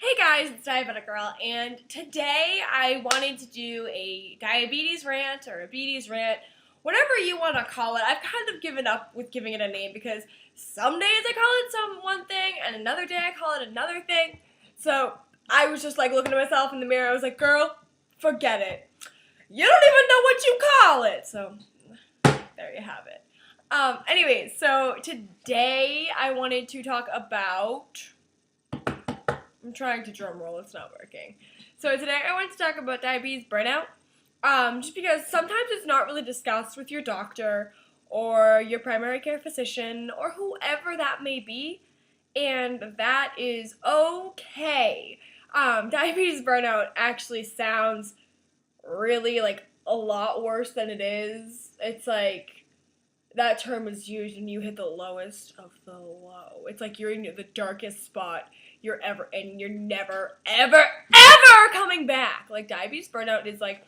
Hey guys, it's Diabetic Girl, and today I wanted to do a diabetes rant or a beaties rant, whatever you want to call it. I've kind of given up with giving it a name because some days I call it one thing, and another day I call it another thing. So I was just like looking at myself in the mirror. I was like, girl, forget it. You don't even know what you call it. So there you have it. Anyways, so today I wanted to talk about... I'm trying to drum roll, it's not working. So today I wanted to talk about diabetes burnout, just because sometimes it's not really discussed with your doctor or your primary care physician or whoever that may be, and that is okay. Diabetes burnout actually sounds really like a lot worse than it is. It's like that term is used and you hit the lowest of the low. It's like you're in the darkest spot you're ever in. You're never, ever, ever coming back. Like, diabetes burnout is, like,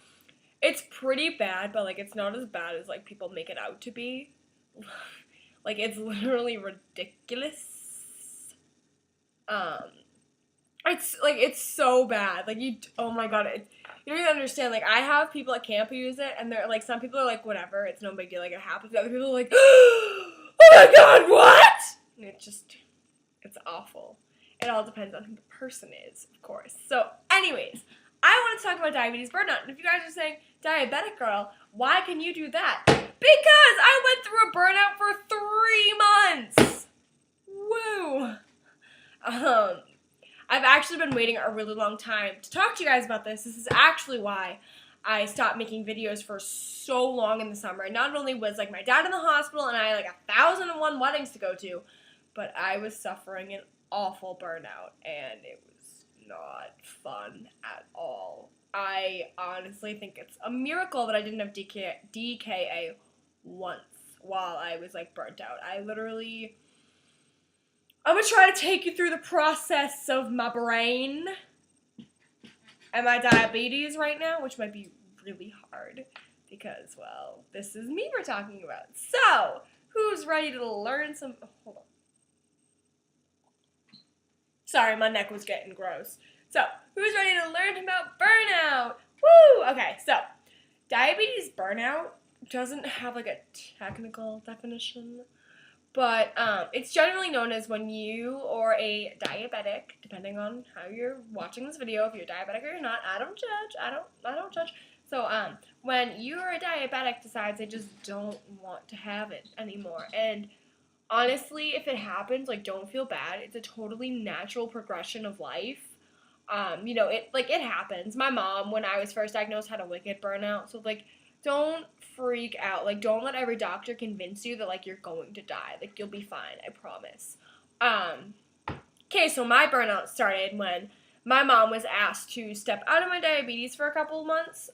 it's pretty bad, but, like, it's not as bad as, like, people make it out to be. Like, it's literally ridiculous. It's so bad. Like, oh my god, you don't even understand. Like, I have people at camp who use it, and they're, like, some people are like, whatever, it's no big deal, like, it happens. Other people are like, oh my god, what? And it's awful. It all depends on who the person is, of course. So, anyways, I want to talk about diabetes burnout. And if you guys are saying, diabetic girl, why can you do that? Because I went through a burnout for 3 months. Woo. I've actually been waiting a really long time to talk to you guys about this. This is actually why I stopped making videos for so long in the summer. And not only was, like, my dad in the hospital and I had, like, 1,001 weddings to go to, but I was suffering an awful burnout, and it was not fun at all. I honestly think it's a miracle that I didn't have DKA once while I was, like, burnt out. I'm gonna try to take you through the process of my brain and my diabetes right now, which might be really hard because, well, this is me we're talking about. So, who's ready to learn some... Hold on. Sorry, my neck was getting gross. So, who's ready to learn about burnout? Woo! Okay, so, diabetes burnout doesn't have, like, a technical definition, but it's generally known as when you or a diabetic, depending on how you're watching this video, if you're diabetic or you're not, I don't judge, I don't judge. So, when you or a diabetic decides they just don't want to have it anymore, and honestly, if it happens, like, don't feel bad. It's a totally natural progression of life. It happens. My mom, when I was first diagnosed, had a wicked burnout. So, like, don't freak out. Like, don't let every doctor convince you that, like, you're going to die. Like, you'll be fine. I promise. Okay, so my burnout started when my mom was asked to step out of my diabetes for a couple of months.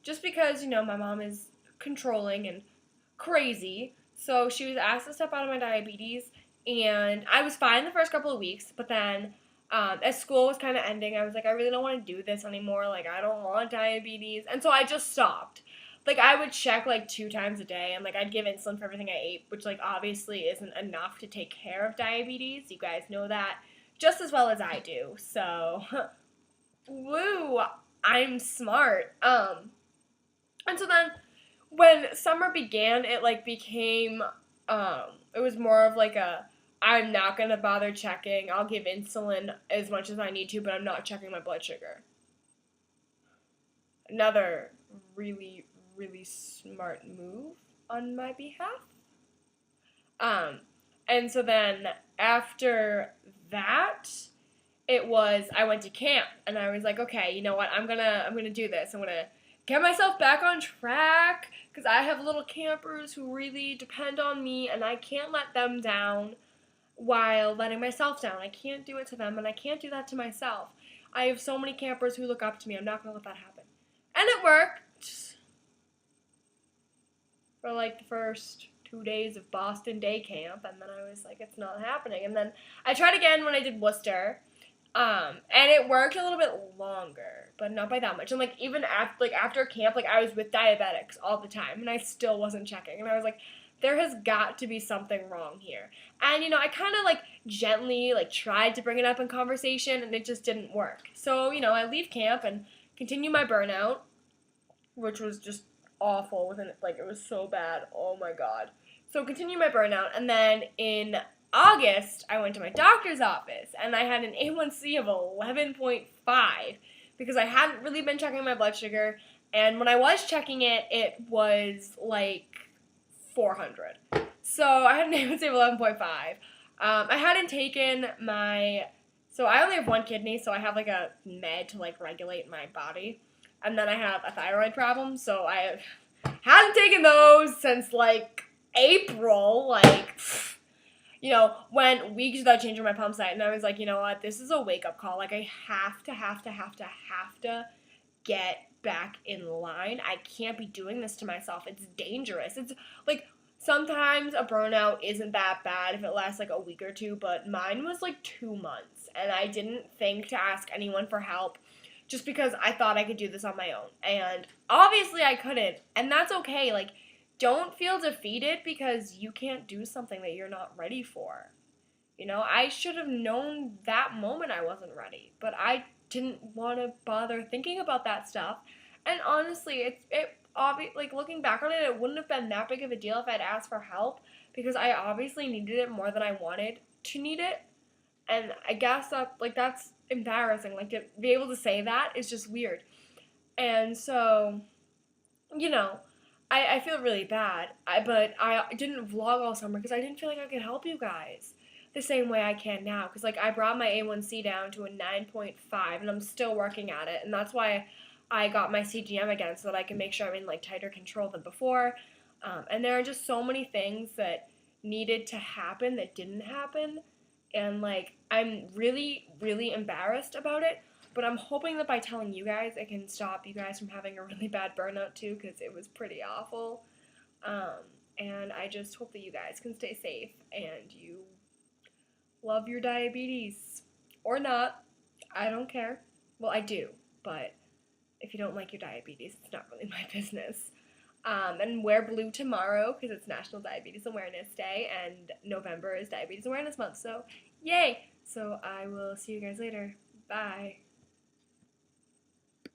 Just because, my mom is controlling and crazy. So she was asked to step out of my diabetes, and I was fine the first couple of weeks, but then as school was kind of ending, I was like, I really don't want to do this anymore. Like, I don't want diabetes. And so I just stopped. Like, I would check, like, 2 times a day, and, like, I'd give insulin for everything I ate, which, like, obviously isn't enough to take care of diabetes. You guys know that just as well as I do. So, woo, I'm smart. And so then when summer began, it, like, became, it was more of, like, I'm not gonna bother checking. I'll give insulin as much as I need to, but I'm not checking my blood sugar. Another really, really smart move on my behalf. And so then after that, I went to camp, and I was like, okay, you know what, I'm gonna do this. I'm gonna get myself back on track, because I have little campers who really depend on me, and I can't let them down while letting myself down. I can't do it to them, and I can't do that to myself. I have so many campers who look up to me. I'm not going to let that happen. And it worked for, like, the first 2 days of Boston Day Camp, and then I was like, it's not happening. And then I tried again when I did Worcester, and it worked a little bit longer, but not by that much. And, like, even after camp, like, I was with diabetics all the time, and I still wasn't checking. And I was like, there has got to be something wrong here. And, I kind of, gently, tried to bring it up in conversation, and it just didn't work. So, I leave camp and continue my burnout, which was just awful. It was so bad. Oh, my God. So, continue my burnout, and then in August, I went to my doctor's office, and I had an A1C of 11.5 because I hadn't really been checking my blood sugar, and when I was checking it, it was, 400. So I had an A1C of 11.5. I hadn't taken so I only have one kidney, so I have, a med to, regulate my body, and then I have a thyroid problem, so I hadn't taken those since, April, went weeks without changing my pump site, and I was like, you know what, this is a wake-up call. I have to get back in line. I can't be doing this to myself. It's dangerous. It's, sometimes a burnout isn't that bad if it lasts, a week or two, but mine was, 2 months, and I didn't think to ask anyone for help just because I thought I could do this on my own, and obviously I couldn't, and that's okay. Don't feel defeated because you can't do something that you're not ready for. I should have known that moment I wasn't ready, but I didn't want to bother thinking about that stuff. And honestly, looking back on it, it wouldn't have been that big of a deal if I'd asked for help because I obviously needed it more than I wanted to need it. And I guess that's embarrassing. To be able to say that is just weird. And so, I feel really bad, but I didn't vlog all summer because I didn't feel like I could help you guys the same way I can now. Because, I brought my A1C down to a 9.5, and I'm still working at it. And that's why I got my CGM again, so that I can make sure I'm in, tighter control than before. And there are just so many things that needed to happen that didn't happen. And, I'm really, really embarrassed about it. But I'm hoping that by telling you guys, it can stop you guys from having a really bad burnout too, because it was pretty awful. And I just hope that you guys can stay safe and you love your diabetes. Or not. I don't care. Well, I do, but if you don't like your diabetes, it's not really my business. And wear blue tomorrow because it's National Diabetes Awareness Day, and November is Diabetes Awareness Month, so yay! So I will see you guys later. Bye.